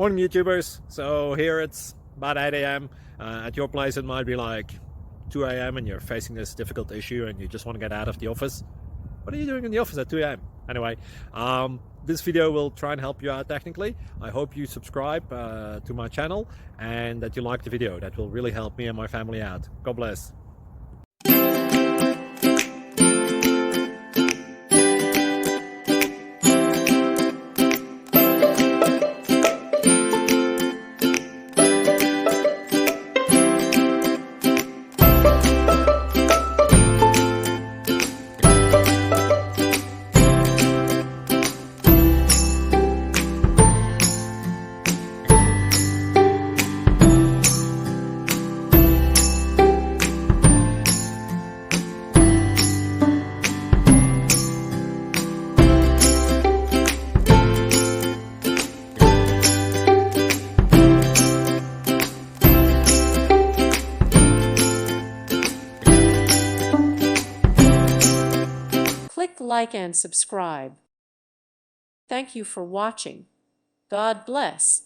Morning YouTubers. So here it's about 8 a.m. At your place it might be like 2 a.m. and you're facing this difficult issue and you just want to get out of the office. What are you doing in the office at 2 a.m.? Anyway, this video will try and help you out technically. I hope you subscribe to my channel and that you like the video. That will really help me and my family out. God bless. Click like and subscribe. Thank you for watching. God bless.